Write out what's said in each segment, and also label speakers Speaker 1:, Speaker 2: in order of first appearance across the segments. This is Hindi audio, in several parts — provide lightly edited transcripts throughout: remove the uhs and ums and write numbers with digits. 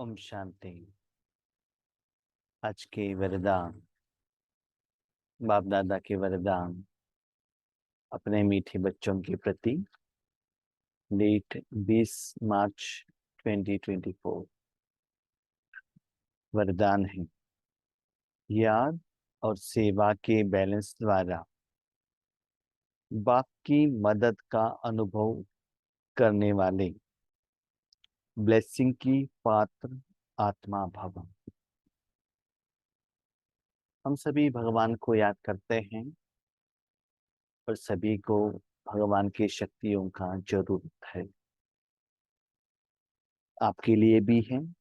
Speaker 1: ओम शांति। आज के वरदान, बाप दादा के वरदान अपने मीठे बच्चों के प्रति। डेट 20 मार्च 2024। वरदान है, याद और सेवा के बैलेंस द्वारा बाप की मदद का अनुभव करने वाले ब्लेसिंग की पात्र आत्मा भव। हम सभी भगवान को याद करते हैं और सभी को भगवान की शक्तियों का जरूरत है। आपके लिए भी है,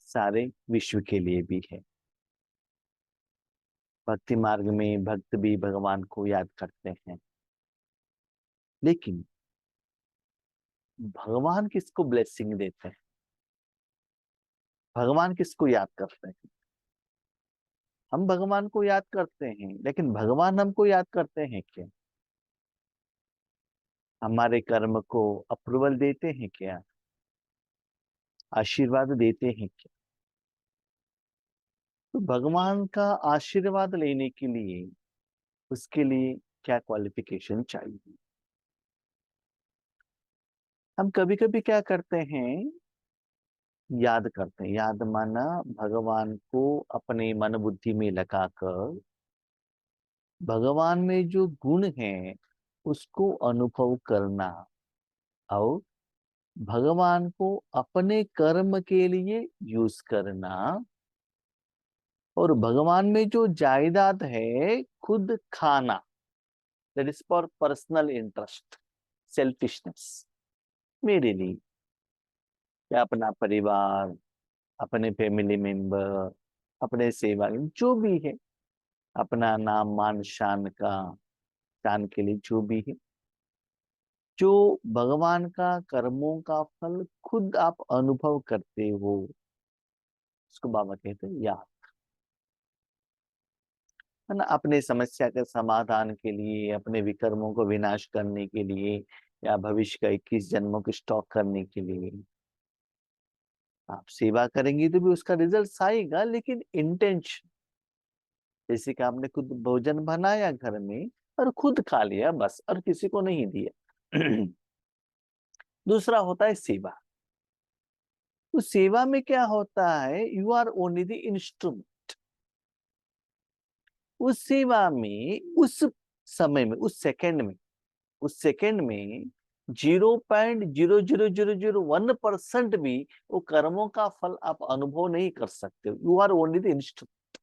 Speaker 1: सारे विश्व के लिए भी है। भक्ति मार्ग में भक्त भी भगवान को याद करते हैं, लेकिन भगवान किसको ब्लेसिंग देते हैं? भगवान किसको याद करते हैं? हम भगवान को याद करते हैं, लेकिन भगवान हमको याद करते हैं क्या? हमारे कर्म को अप्रूवल देते हैं क्या? आशीर्वाद देते हैं क्या? तो भगवान का आशीर्वाद लेने के लिए, उसके लिए क्या क्वालिफिकेशन चाहिए? हम कभी कभी क्या करते हैं, याद करते हैं। याद माना भगवान को अपने मन बुद्धि में लगाकर भगवान में जो गुण है उसको अनुभव करना, और भगवान को अपने कर्म के लिए यूज करना, और भगवान में जो जायदाद है खुद खाना। That is for personal interest, selfishness. मेरे लिए या अपना परिवार, अपने फैमिली मेंबर, अपने सेवा जो भी है, अपना नाम मान शान का, शान के लिए जो भी है, जो भगवान का कर्मों का फल खुद आप अनुभव करते हो, उसको बाबा कहते हैं याद। है ना? अपने समस्या के समाधान के लिए, अपने विकर्मों को विनाश करने के लिए, या भविष्य का 21 जन्मों को स्टॉक करने के लिए आप सेवा करेंगे तो भी उसका रिजल्ट आएगा, लेकिन इंटेंशन, जैसे कि आपने खुद भोजन बनाया घर में और खुद खा लिया बस, और किसी को नहीं दिया। दूसरा होता है सेवा। तो सेवा में क्या होता है, you are only the instrument. उस सेवा में, उस समय में, उस सेकंड में 0.00001% भी वो कर्मों का फल आप अनुभव नहीं कर सकते। You are only the instrument.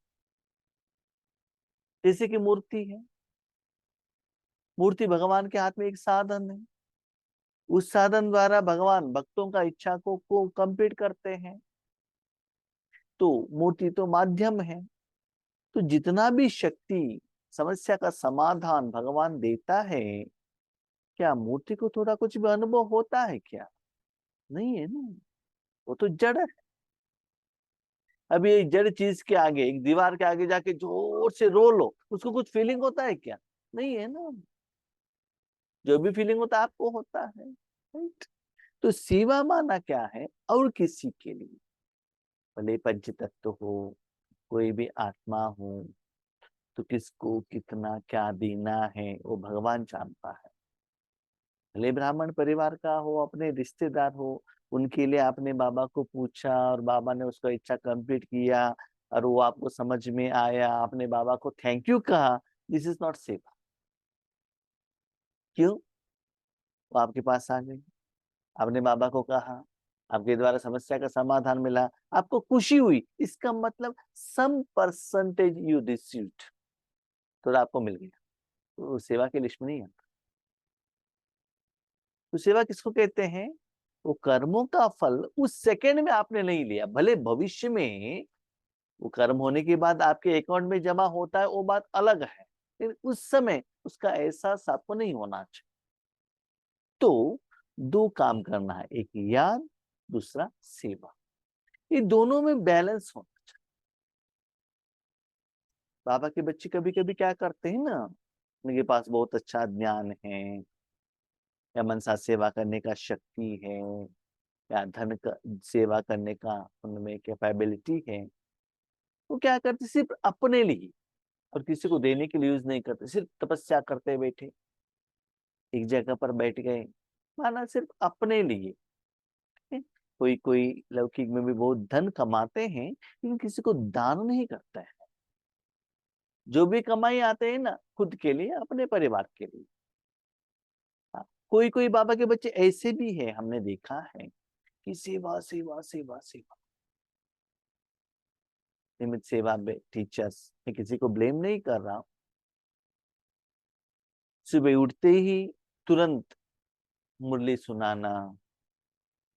Speaker 1: जैसे कि मूर्ति है, मूर्ति भगवान के हाथ में एक साधन है। उस साधन द्वारा भगवान भक्तों का इच्छा को कंप्लीट करते हैं। तो मूर्ति तो माध्यम है। तो जितना भी शक्ति, समस्या का समाधान भगवान देता है, क्या मूर्ति को थोड़ा कुछ भी अनुभव होता है क्या? नहीं है ना। वो तो जड़ है। अभी एक जड़ चीज के आगे, एक दीवार के आगे जाके जोर से रो लो, उसको कुछ फीलिंग होता है क्या? नहीं है ना। जो भी फीलिंग होता है आपको होता है, राइट? तो सेवा माना क्या है, और किसी के लिए, भले पंच तत्व हो, कोई भी आत्मा हो, तो किसको कितना क्या देना है वो भगवान जानता है। भले ब्राह्मण परिवार का हो, अपने रिश्तेदार हो, उनके लिए आपने बाबा को पूछा और बाबा ने उसका इच्छा कंप्लीट किया, और वो आपको समझ में आया, आपने बाबा को थैंक यू कहा, दिस इज नॉट सेवा। क्यों? वो आपके पास आ गई, आपने बाबा को कहा, आपके द्वारा समस्या का समाधान मिला, आपको खुशी हुई, इसका मतलब सम परसेंटेज यू रिसीव्ड, तो आपको मिल गया। तो सेवा की लिस्ट में नहीं आता। तो सेवा किसको कहते हैं? वो कर्मों का फल उस सेकंड में आपने नहीं लिया, भले भविष्य में वो कर्म होने के बाद आपके अकाउंट में जमा होता है, वो बात अलग है, लेकिन उस समय उसका एहसास आपको नहीं होना चाहिए। तो दो काम करना है, एक याद, दूसरा सेवा। ये दोनों में बैलेंस होना चाहिए। बाबा के बच्चे कभी कभी क्या करते हैं ना, उनके पास बहुत अच्छा ज्ञान है, या मनसा सेवा करने का शक्ति है, या धन का सेवा करने का उनमें कैपेबिलिटी है, वो क्या करते सिर्फ अपने लिए और किसी को देने के लिए यूज नहीं करते, सिर्फ तपस्या करते बैठे एक जगह पर बैठ गए, माना सिर्फ अपने लिए। कोई कोई लौकिक में भी बहुत धन कमाते हैं लेकिन किसी को दान नहीं करता है। जो भी कमाई आते हैं ना खुद के लिए, अपने परिवार के लिए। हाँ, कोई कोई बाबा के बच्चे ऐसे भी है, हमने देखा है कि सेवा सेवा सेवा सेवा, नियमित सेवा में टीचर्स, मैं किसी को ब्लेम नहीं कर रहा हूं, सुबह उठते ही तुरंत मुरली सुनाना,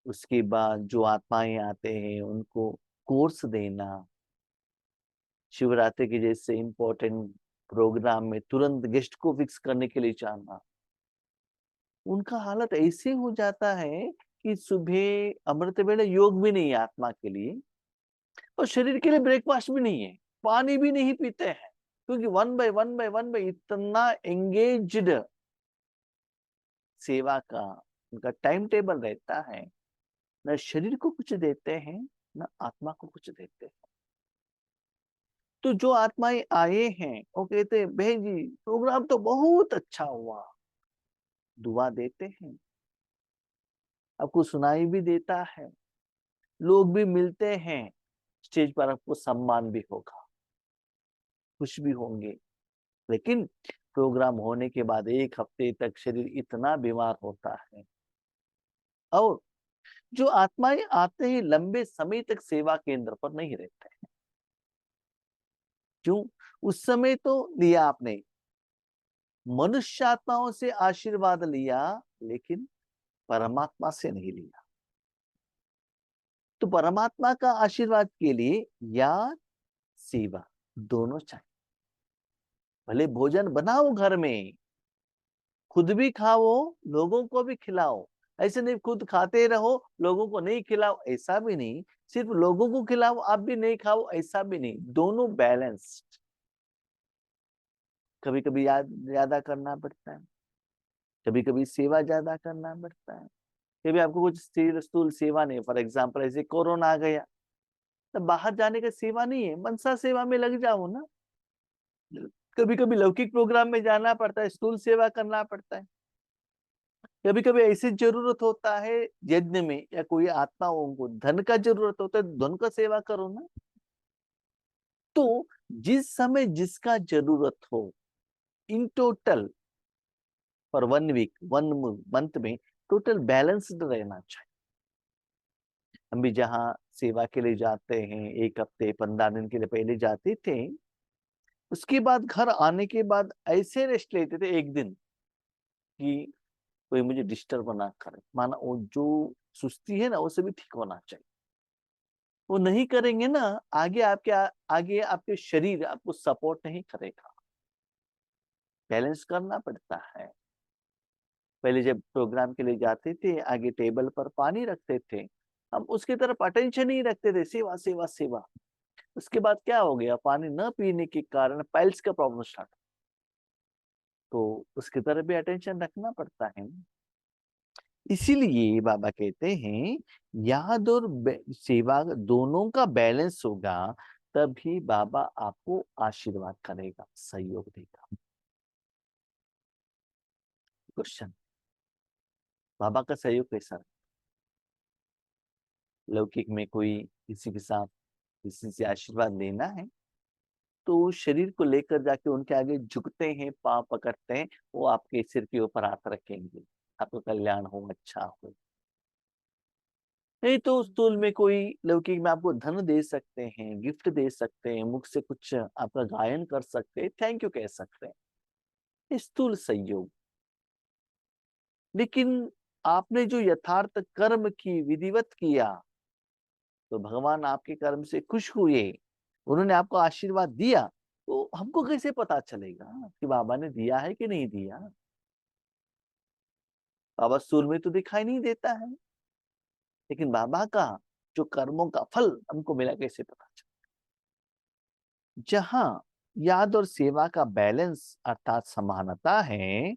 Speaker 1: उसके बाद जो आत्माएं आते हैं उनको कोर्स देना, शिवरात्रि के जैसे इंपॉर्टेंट प्रोग्राम में तुरंत गेस्ट को फिक्स करने के लिए जाना। उनका हालत ऐसे हो जाता है कि सुबह अमृत वेले योग भी नहीं है आत्मा के लिए, और शरीर के लिए ब्रेकफास्ट भी नहीं है, पानी भी नहीं पीते हैं, क्योंकि वन बाय इतना एंगेज्ड सेवा का उनका टाइम टेबल रहता है, न शरीर को कुछ देते हैं न आत्मा को कुछ देते हैं। तो जो आत्माएं आए हैं वो कहते हैं बहन जी प्रोग्राम तो बहुत अच्छा हुआ, दुआ देते हैं, आपको सुनाई भी देता है, लोग भी मिलते हैं, स्टेज पर आपको सम्मान भी होगा, खुश भी होंगे। लेकिन प्रोग्राम होने के बाद एक हफ्ते तक शरीर इतना बीमार होता है। और जो आत्माएं आते ही लंबे समय तक सेवा केंद्र पर नहीं रहते हैं। क्यों? उस समय तो लिया आपने, मनुष्य आत्माओं से आशीर्वाद लिया, लेकिन परमात्मा से नहीं लिया। तो परमात्मा का आशीर्वाद के लिए याद सेवा दोनों चाहिए। भले भोजन बनाओ घर में, खुद भी खाओ, लोगों को भी खिलाओ, ऐसे नहीं खुद खाते रहो लोगों को नहीं खिलाओ, ऐसा भी नहीं, सिर्फ लोगों को खिलाओ आप भी नहीं खाओ, ऐसा भी नहीं, दोनों बैलेंस्ड। कभी कभी याद ज्यादा करना पड़ता है, कभी कभी सेवा ज्यादा करना पड़ता है, कभी आपको कुछ स्थूल सेवा नहीं, फॉर एग्जाम्पल ऐसे कोरोना आ गया, तो बाहर जाने का सेवा नहीं है, मनसा सेवा में लग जाओ ना। कभी कभी लौकिक प्रोग्राम में जाना पड़ता है, स्थूल सेवा करना पड़ता है, कभी कभी ऐसी जरूरत होता है यज्ञ में या कोई आत्माओं को धन का जरूरत होता है, धन का सेवा करो ना। तो जिस समय जिसका जरूरत हो, in total for 1 week 1 month में टोटल बैलेंस्ड रहना चाहिए। हम भी जहाँ सेवा के लिए जाते हैं, 1 हफ्ते 15 दिन के लिए पहले जाते थे, उसके बाद घर आने के बाद ऐसे रेस्ट लेते थे एक दिन कि कोई मुझे डिस्टर्ब ना करे, माना वो जो सुस्ती है ना वो सभी ठीक होना चाहिए। वो नहीं करेंगे ना, आगे आपके शरीर आपको सपोर्ट नहीं करेगा। बैलेंस करना पड़ता है। पहले जब प्रोग्राम के लिए जाते थे आगे टेबल पर पानी रखते थे, हम उसकी तरफ अटेंशन नहीं रखते थे, सेवा सेवा सेवा। उसके बाद क्या हो गया, पानी न पीने के कारण पाइल्स का प्रॉब्लम स्टार्ट, तो उसकी तरफ भी अटेंशन रखना पड़ता है। इसीलिए बाबा कहते हैं याद और सेवा दोनों का बैलेंस होगा, तभी बाबा आपको आशीर्वाद करेगा, सहयोग देगा। क्वेश्चन, बाबा का सहयोग कैसा है? लौकिक में कोई किसी के साथ किसी से आशीर्वाद लेना है तो शरीर को लेकर जाके उनके आगे झुकते हैं, पांव पकड़ते हैं, वो आपके सिर के ऊपर हाथ रखेंगे, आपका कल्याण हो, अच्छा हो। नहीं तो स्थूल में कोई लौकिक में आपको धन दे सकते हैं, गिफ्ट दे सकते हैं, मुख से कुछ आपका गायन कर सकते हैं, थैंक यू कह सकते हैं, स्थूल सहयोग। लेकिन आपने जो यथार्थ कर्म की विधिवत किया तो भगवान आपके कर्म से खुश हुए, उन्होंने आपको आशीर्वाद दिया, तो हमको कैसे पता चलेगा कि बाबा ने दिया है कि नहीं दिया? बाबा स्थूल में तो दिखाई नहीं देता है, लेकिन बाबा का जो कर्मों का फल हमको मिला कैसे पता चले? जहां याद और सेवा का बैलेंस अर्थात समानता है,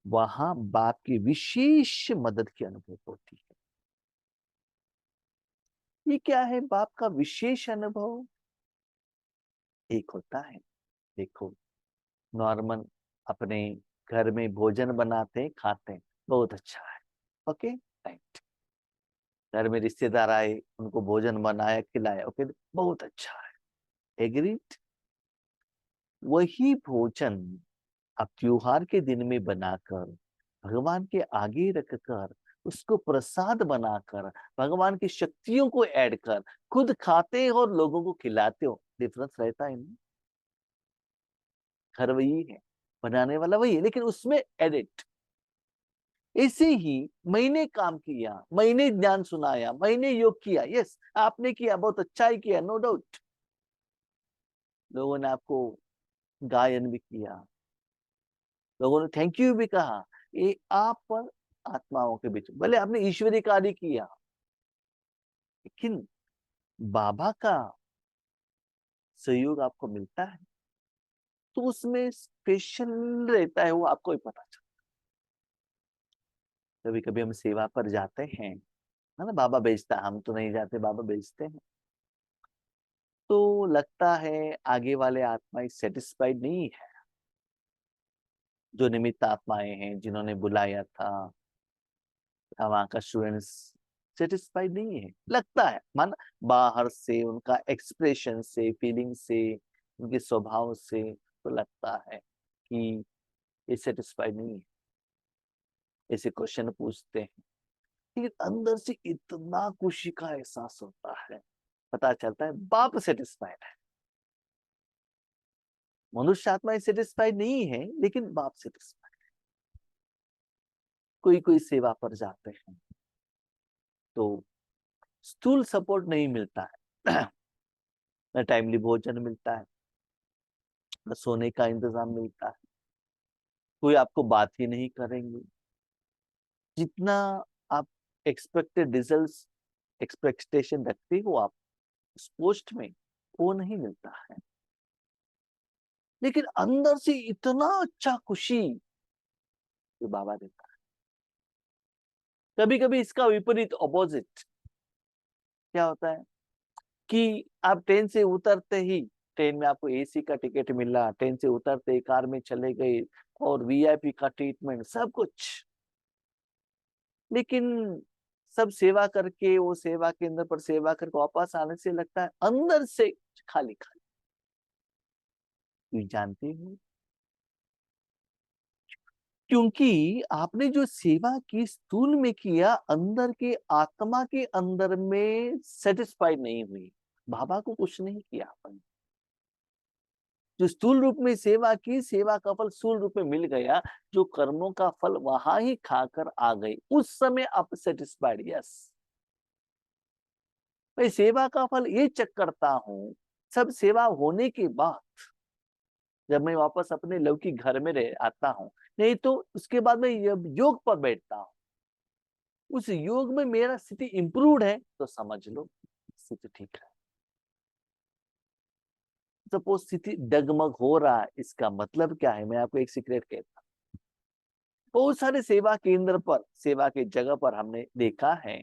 Speaker 1: वहां बाप की विशेष मदद की अनुभूति होती है। ये क्या है बाप का विशेष अनुभव? एक होता है, देखो, नॉर्मल अपने घर में भोजन बनाते हैं, खाते हैं, बहुत अच्छा है, ओके, राइट। घर में रिश्तेदार आए, उनको भोजन बनाया, खिलाया, ओके, बहुत अच्छा है, एग्रीड। वही भोजन आप त्योहार के दिन में बनाकर भगवान के आगे रखकर उसको प्रसाद बनाकर भगवान की शक्तियों को ऐड कर खुद खाते हो और लोगों को खिलाते हो, डिफरेंस रहता है ना? घर वही है, बनाने वाला वही है, लेकिन उसमें एडिट। ऐसे ही मैंने काम किया, मैंने ज्ञान सुनाया, मैंने योग किया, यस आपने किया, बहुत अच्छा ही किया, नो डाउट। लोगों ने आपको गायन भी किया, लोगों ने थैंक यू भी कहा, ये आप पर आत्माओं के बीच भले आपने ईश्वरीय कार्य किया, लेकिन बाबा का सहयोग आपको मिलता है तो उसमें स्पेशल रहता है, वो आपको ही पता चलता। कभी कभी हम सेवा पर जाते हैं, है ना, बाबा भेजता है, हम तो नहीं जाते, बाबा भेजते हैं, तो लगता है आगे वाले आत्मा सेटिस्फाइड नहीं है, जो निमित्त आत्माएं हैं जिन्होंने बुलाया था, वहां का स्टूडेंट्स सेटिस्फाइड नहीं है, लगता है, मान बाहर से उनका एक्सप्रेशन से, फीलिंग से, उनके स्वभाव से तो लगता है कि ये सेटिस्फाइड नहीं है, ऐसे क्वेश्चन पूछते हैं, लेकिन अंदर से इतना खुशी का एहसास होता है, पता चलता है बाप सेटिस्फाइड है। मनुष्य आत्मा सेटिस्फाइड नहीं है, लेकिन बाप सेटिस्फाइड। कोई कोई सेवा पर जाते हैं तो स्थूल सपोर्ट नहीं मिलता है न टाइमली भोजन मिलता है, न सोने का इंतजाम मिलता है, कोई आपको बात ही नहीं करेंगे, जितना आप एक्सपेक्टेड रिजल्ट्स, एक्सपेक्टेशन रखते हो आप उस पोस्ट में, वो नहीं मिलता है, लेकिन अंदर से इतना अच्छा खुशी जो बाबा देता है। कभी कभी इसका विपरीत ऑपोजिट क्या होता है कि आप ट्रेन से उतरते ही, ट्रेन में आपको एसी का टिकट मिला, ट्रेन से उतरते ही कार में चले गए और वीआईपी का ट्रीटमेंट, सब कुछ, लेकिन सब सेवा करके, वो सेवा केंद्र पर सेवा करके वापस आने से लगता है अंदर से खाली खाली। जानते हो, क्योंकि आपने जो सेवा की स्थूल में किया, अंदर के आत्मा के अंदर में सेटिस्फाइड नहीं हुई, बाबा को कुछ नहीं किया आपने, जो स्थूल रूप में सेवा की, सेवा का फल स्थूल रूप में मिल गया, जो कर्मों का फल वहां ही खाकर आ गई, उस समय आप सेटिस्फाइड, यस। मैं सेवा का फल ये चेक करता हूँ सब सेवा होने के बाद, जब मैं वापस अपने लौकिक घर में रह आता हूँ, नहीं तो उसके बाद मैं योग पर बैठता हूँ, उस योग में मेरा स्थिति इंप्रूव्ड है तो समझ लो स्थिति ठीक है। सपोज स्थिति डगमग हो रहा है, इसका मतलब क्या है, मैं आपको एक सीक्रेट कहता हूँ। बहुत सारे सेवा केंद्र पर, सेवा के जगह पर हमने देखा है,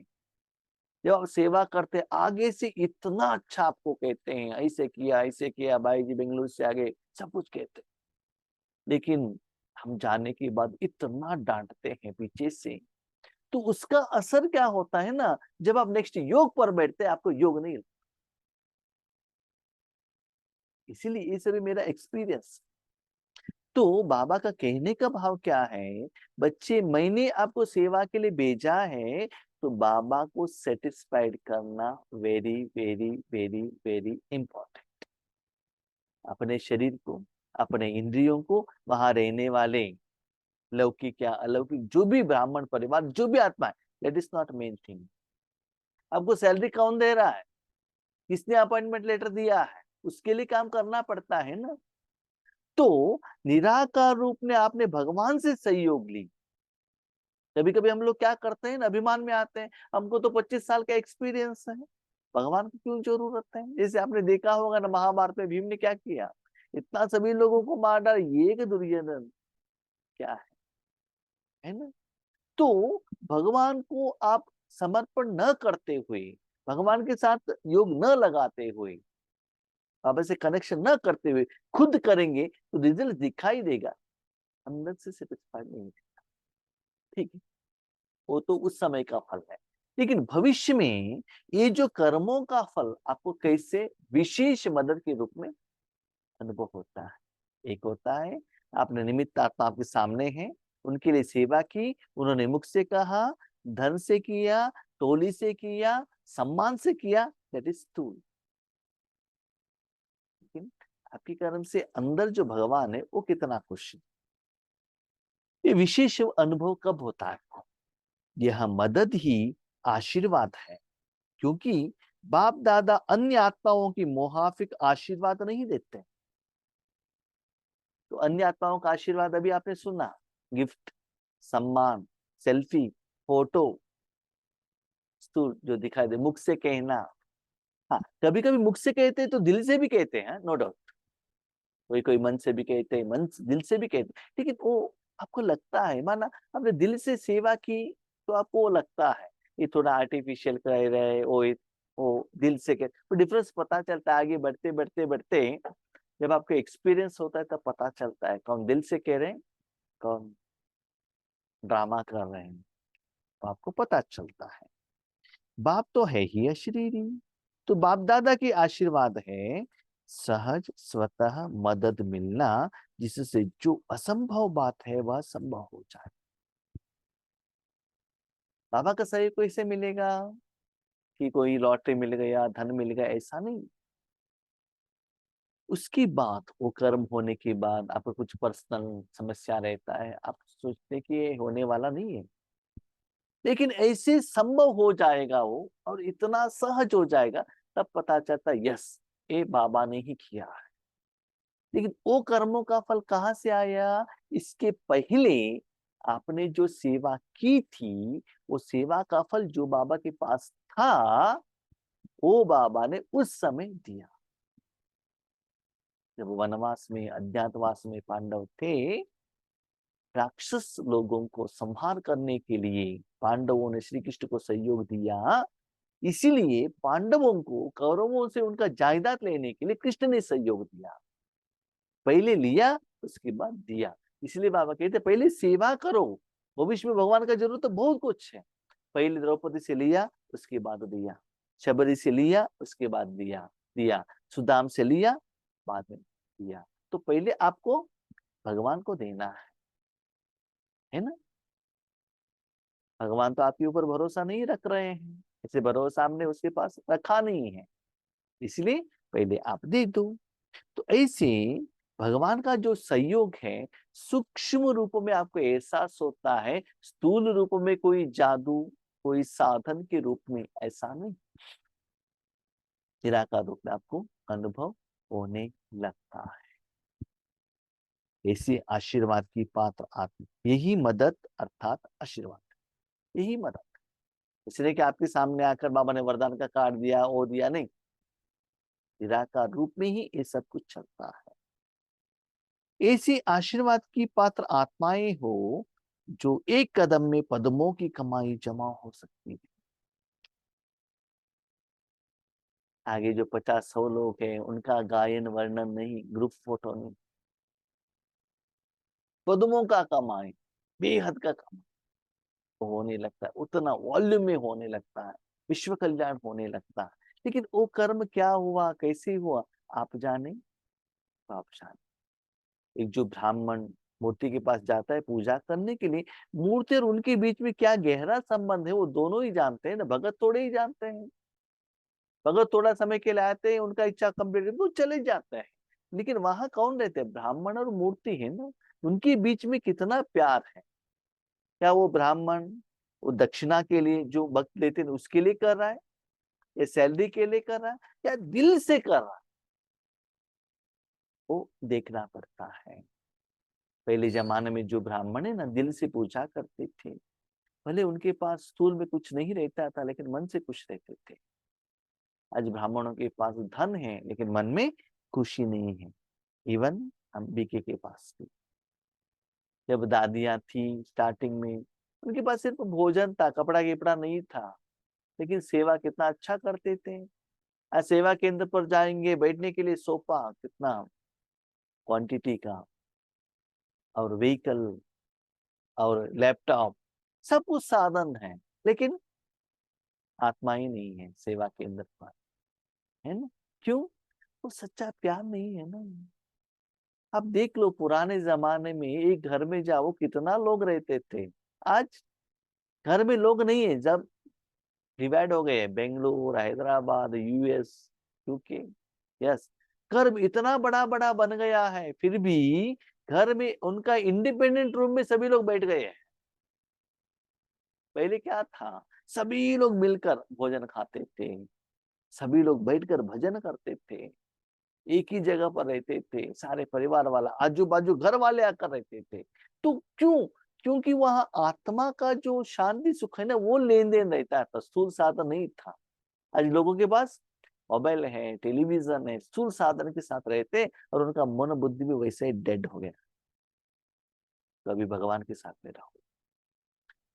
Speaker 1: जब आप सेवा करते आगे से इतना अच्छा आपको कहते हैं, ऐसे किया भाई जी, बेंगलुरु से आगे, सब कुछ कहते हैं, लेकिन हम जाने के बाद इतना डांटते हैं पीछे से, तो उसका असर क्या होता है ना, जब आप नेक्स्ट योग पर बैठते हैं आपको योग नहीं लगता। इसीलिए ये सभी मेरा एक्सपीरियंस। तो बाबा का कहने का भाव क्या है, बच्चे मैंने आपको सेवा के लिए भेजा है, तो बाबा को सेटिस्फाइड करना very very very very important. अपने शरीर को, अपने इंद्रियों को, वहां रहने वाले लौकिक या अलौकिक जो भी ब्राह्मण परिवार, जो भी आत्मा है, that is not main thing. आपको सैलरी कौन दे रहा है, किसने अपॉइंटमेंट लेटर दिया है, उसके लिए काम करना पड़ता है ना। तो निराकार रूप में आपने भगवान से सहयोग ली। कभी कभी हम लोग क्या करते हैं, अभिमान में आते हैं, हमको तो 25 साल का एक्सपीरियंस है, भगवान की क्यों जरूरत है। जैसे आपने देखा होगा ना, महाभारत में भीम ने क्या किया, इतना सभी लोगों को मार डाला, ये कि दुर्योधन क्या है ना। तो भगवान को आप समर्पण न करते हुए भगवान के साथ योग न लगाते हुए, बाबा से कनेक्शन न करते हुए खुद करेंगे तो रिजल्ट दिखाई देगा, अंदर से सेटिस्फाइड नहीं है। ठीक है, वो तो उस समय का फल है। लेकिन भविष्य में ये जो कर्मों का फल आपको कैसे विशेष मदद के रूप में अनुभव होता है। एक होता है आपने निमित्त आत्मा आपके सामने है, उनके लिए सेवा की, उन्होंने मुख से कहा, धन से किया, टोली से किया, सम्मान से किया, दैट इज स्थूल। लेकिन आपके कर्म से अंदर जो भगवान है वो कितना खुश है। ये विशेष अनुभव कब होता है? यह मदद ही आशीर्वाद है, क्योंकि बाप दादा अन्य आत्माओं की मोहाफिक आशीर्वाद नहीं देते। तो अन्य आत्माओं का आशीर्वाद अभी आपने सुना, गिफ्ट, सम्मान, सेल्फी, फोटो, जो दिखाई दे, मुख से कहना। हाँ, कभी कभी मुख से कहते हैं तो दिल से भी कहते हैं, नो डाउट। कोई कोई मन से भी कहते हैं, मन दिल से भी कहते हैं, लेकिन वो आपको लगता है, माना आपने दिल से सेवा की तो आपको वो लगता है ये थोड़ा आर्टिफिशियल कह रहे, वो दिल से कह, तो डिफरेंस पता चलता है आगे बढ़ते बढ़ते बढ़ते। जब आपको एक्सपीरियंस होता है तब पता चलता है कौन दिल से कह रहे हैं, कौन ड्रामा कर रहे हैं, तो आपको पता चलता है। बाप तो है ही अशरीरी, तो बाप दादा की आशीर्वाद है सहज स्वतः मदद मिलना, जिससे जो असंभव बात है वह संभव हो जाए। बाबा का सहयोग कैसे मिलेगा कि कोई लॉटरी मिल गया, धन मिल गया, ऐसा नहीं। उसकी बात, वो कर्म होने के बाद आपको कुछ पर्सनल समस्या रहता है, आप सोचते कि ये होने वाला नहीं है, लेकिन ऐसे संभव हो जाएगा वो, और इतना सहज हो जाएगा, तब पता चलता है यस, ये बाबा ने ही किया है। लेकिन वो कर्मों का फल कहाँ से आया? इसके पहले आपने जो सेवा की थी, वो सेवा का फल जो बाबा के पास था, वो बाबा ने उस समय दिया। जब वनवास में, अज्ञातवास में पांडव थे, राक्षस लोगों को संहार करने के लिए पांडवों ने श्री कृष्ण को सहयोग दिया। इसीलिए पांडवों को कौरवों से उनका जायदाद लेने के लिए कृष्ण ने सहयोग दिया। पहले लिया, उसके बाद दिया। इसलिए बाबा कहते पहले सेवा करो, भविष्य में भगवान का जरूरत तो बहुत कुछ है। पहले द्रौपदी से लिया, उसके बाद दिया। शबरी से लिया, उसके बाद दिया दिया। सुदाम से लिया, बाद में दिया। तो पहले आपको भगवान को देना है ना। भगवान तो आपके ऊपर भरोसा नहीं रख रहे हैं, ऐसे भरोसा हमने उसके पास रखा नहीं है, इसलिए पहले आप दे दो। तो ऐसे भगवान का जो सहयोग है, सूक्ष्म रूप में आपको एहसास होता है, स्थूल रूप में कोई जादू, कोई साधन के रूप में ऐसा नहीं, निराकार रूप में आपको अनुभव होने लगता है। ऐसे आशीर्वाद की पात्र आत्मा, यही मदद अर्थात आशीर्वाद, यही मदद। इसलिए कि आपके सामने आकर बाबा ने वरदान का कार्ड दिया, वो दिया नहीं, निराकार रूप में ही ये सब कुछ चलता है। ऐसी आशीर्वाद की पात्र आत्माएं हो जो एक कदम में पद्मों की कमाई जमा हो सकती है। आगे जो 50-100 लोग हैं उनका गायन वर्णन नहीं, ग्रुप फोटो नहीं, पद्मों का कमाई, बेहद का कमाई होने लगता है, उतना वॉल्यूम में होने लगता है, विश्व कल्याण होने लगता है। लेकिन वो कर्म क्या हुआ, कैसे हुआ, आप जाने तो आप जाने। एक जो ब्राह्मण मूर्ति के पास जाता है पूजा करने के लिए, मूर्ति और उनके बीच में क्या गहरा संबंध है वो दोनों ही जानते हैं ना, भगत थोड़े ही जानते हैं। भगत थोड़ा समय के लिए आते हैं, उनका इच्छा कंप्लीट वो चले जाते हैं। लेकिन वहां कौन रहते हैं? ब्राह्मण और मूर्ति है ना, उनके बीच में कितना प्यार है। क्या वो ब्राह्मण वो दक्षिणा के लिए जो भक्त लेते हैं उसके लिए कर रहा है, या सैलरी के लिए कर रहा है, या दिल से कर रहा है, वो देखना पड़ता है। पहले जमाने में जो ब्राह्मण है ना, दिल से पूजा करते थे, भले उनके पास स्थूल में कुछ नहीं रहता था लेकिन मन से खुश रहते थे। आज ब्राह्मणों के पास धन है लेकिन मन में खुशी नहीं है। इवन अंबिके के पास भी, जब दादियां थी स्टार्टिंग में, उनके पास सिर्फ भोजन था, कपड़ा कपड़ा नहीं था, लेकिन सेवा कितना अच्छा करते थे। आज सेवा केंद्र पर जाएंगे, बैठने के लिए सोफा कितना क्वांटिटी का, और व्हीकल और लैपटॉप, सब कुछ साधन है, लेकिन आत्मा ही नहीं है सेवा केंद्र पर, है ना? क्यों? वो सच्चा प्यार नहीं है ना। आप देख लो, पुराने जमाने में एक घर में जाओ कितना लोग रहते थे। आज घर में लोग नहीं है, जब डिवाइड हो गए, Bangalore, Hyderabad, US, UK, yes, घर इतना बड़ा बड़ा बन गया है, फिर भी घर में उनका इंडिपेंडेंट रूम में सभी लोग बैठ गए हैं। पहले क्या था, सभी लोग मिलकर भोजन खाते थे, सभी लोग बैठकर भजन करते थे, एक ही जगह पर रहते थे, सारे परिवार वाला, आजू बाजू घर वाले आकर रहते थे। तो क्यों? क्योंकि वहां आत्मा का जो शांति सुख है ना, वो लेन देन रहता था, स्थूल साधन नहीं था। आज लोगों के पास मोबाइल है, टेलीविजन है, स्थूल साधन के साथ रहते, और उनका मन बुद्धि भी वैसे ही डेड हो गया। कभी भगवान के साथ में रहो।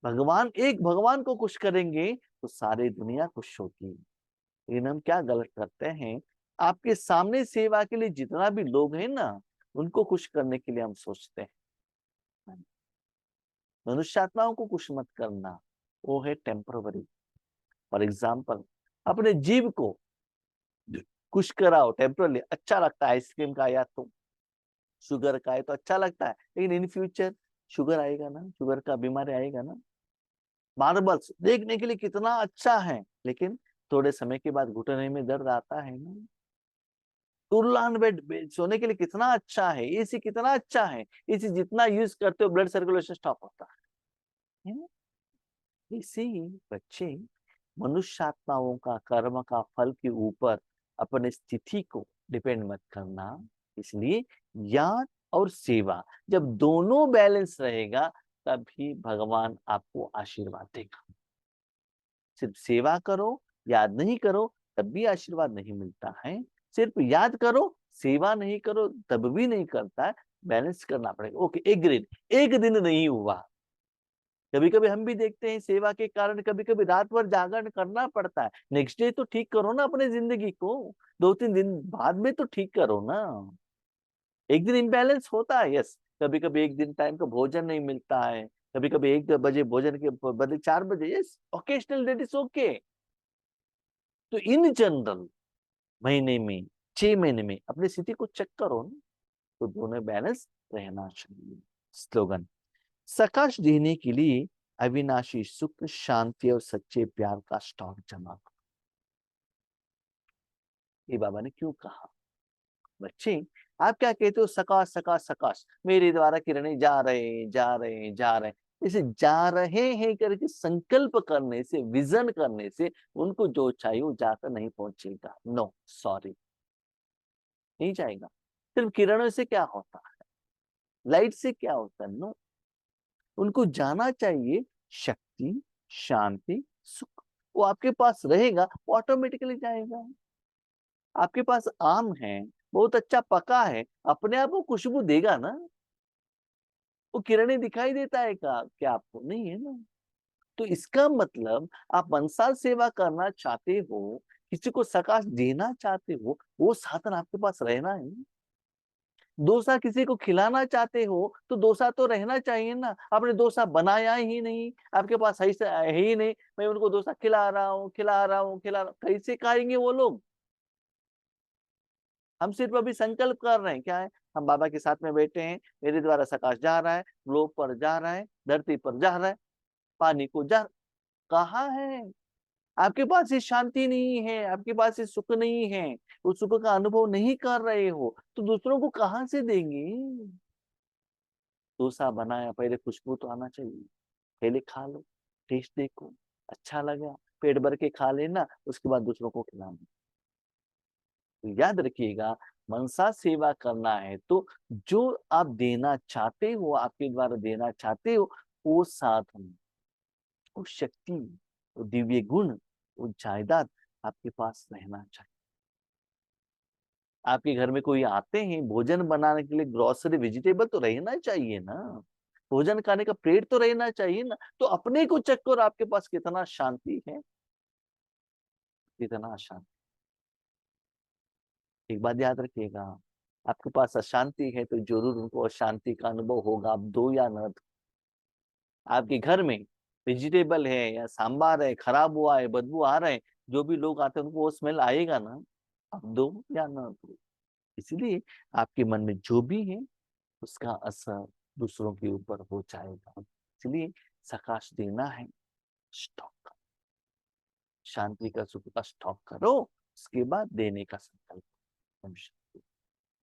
Speaker 1: भगवान, एक भगवान को खुश करेंगे तो सारी दुनिया खुश होगी। लेकिन हम क्या गलत करते हैं, आपके सामने सेवा के लिए जितना भी लोग हैं ना, उनको खुश करने के लिए हम सोचते हैं। मनुष्यात्माओं को खुश मत करना, वो है टेम्परवरी। फॉर एग्जाम्पल, अपने जीव को खुश कराओ टेम्परली, अच्छा लगता है, आइसक्रीम का या तो शुगर का है तो अच्छा लगता है, लेकिन इन फ्यूचर शुगर आएगा ना, शुगर का बीमारी आएगा ना। मार्बल्स देखने के लिए कितना अच्छा है, लेकिन थोड़े समय के बाद घुटने में दर्द आता है ना। टूरलान बेड सोने के लिए कितना अच्छा है, एसी कितना अच्छा है, एसी जितना यूज करते हो ब्लड सर्कुलेशन स्टॉप होता है ना। इसी बच्चे, मनुष्यात्माओं का कर्म का फल के ऊपर अपने स्थिति को डिपेंड मत करना। इसलिए याद और सेवा जब दोनों बैलेंस रहेगा, तभी भगवान आपको आशीर्वाद देगा। सिर्फ सेवा करो, याद नहीं करो, तब भी आशीर्वाद नहीं मिलता है। सिर्फ याद करो, सेवा नहीं करो, तब भी नहीं करता है। बैलेंस करना पड़ेगा। ओके, एक दिन नहीं हुआ। कभी कभी हम भी देखते हैं, सेवा के कारण कभी कभी रात भर जागरण करना पड़ता है। नेक्स्ट डे तो ठीक करो ना अपने जिंदगी को, 2-3 दिन बाद में तो ठीक करो ना। एक दिन इम्बैलेंस होता है, यस। कभी कभी एक दिन टाइम का भोजन नहीं मिलता है, कभी कभी 1 बजे भोजन के बदले 4 बजे, yes, occasional, that is okay. तो इन जनरल महीने में, 6 महीने में अपनी स्थिति को चेक करो ना, तो दोनों बैलेंस रहना चाहिए। स्लोगन, सकाश देने के लिए अविनाशी सुख, शांति और सच्चे प्यार का स्टॉक जमा करो। ये बाबा ने क्यों कहा? बच्चे, आप क्या कहते हो, सकाश सकाश सकाश, मेरे द्वारा किरणें जा रहे जा रहे जा रहे। इसे जा रहे हैं करके संकल्प करने से, विजन करने से उनको जो चाहिए वो जाकर नहीं पहुंचेगा। नो, सॉरी, नहीं जाएगा। सिर्फ किरणों से क्या होता है, लाइट से क्या होता है? नो, उनको जाना चाहिए शक्ति, शांति, सुख। वो आपके पास रहेगा, वो ऑटोमेटिकली जाएगा। आपके पास आम है, बहुत अच्छा पका है, अपने आप वो खुशबू देगा ना। वो किरणें दिखाई देता है क्या आपको? नहीं है ना। तो इसका मतलब आप मनसा सेवा करना चाहते हो, किसी को सकाश देना चाहते हो, वो साधन आपके पास रहना है। डोसा किसी को खिलाना चाहते हो, तो डोसा तो रहना चाहिए ना। आपने डोसा बनाया ही नहीं, आपके पास है ही नहीं, मैं उनको डोसा खिला रहा हूँ, खिला रहा हूँ, खिला रहा हूँ, कैसे खाएंगे वो लोग? हम सिर्फ अभी संकल्प कर रहे हैं, क्या है, हम बाबा के साथ में बैठे हैं, मेरे द्वारा सकाश जा रहा है, ग्लोब पर जा रहा है, धरती पर जा रहा है, पानी को जा, कहाँ है? आपके पास ये शांति नहीं है, आपके पास ये सुख नहीं है, उस सुख का अनुभव नहीं कर रहे हो, तो दूसरों को कहाँ से देंगे? डोसा बनाया, पहले खुशबू तो आना चाहिए, पहले खा लो, टेस्ट देखो, अच्छा लगा, पेट भर के खा लेना, उसके बाद दूसरों को खिलाना। तो याद रखिएगा, मनसा सेवा करना है तो जो आप देना चाहते हो, आपके द्वारा देना चाहते हो, वो साधन, वो शक्ति, वो दिव्य गुण, वो जायदाद आपके पास रहना चाहिए। आपके घर में कोई आते हैं भोजन बनाने के लिए, ग्रोसरी वेजिटेबल तो रहना चाहिए ना, भोजन खाने का प्लेट तो रहना चाहिए ना। तो अपने को चेक करो, आपके पास कितना शांति है, इतना अशांत। एक बात याद रखिएगा, आपके पास अशांति है तो जरूर उनको अशांति का अनुभव होगा, आप दो या न दो। आपके घर में वेजिटेबल है या सांबार है, खराब हुआ है, बदबू आ रहे हैं, जो भी लोग आते हैं उनको वो स्मेल आएगा ना, आप दो या न दो। इसलिए आपके मन में जो भी है उसका असर दूसरों के ऊपर हो जाएगा। इसलिए सकाश देना है, स्टॉप करो, शांति का सुख का स्टॉप करो, उसके बाद देने का संकल्प।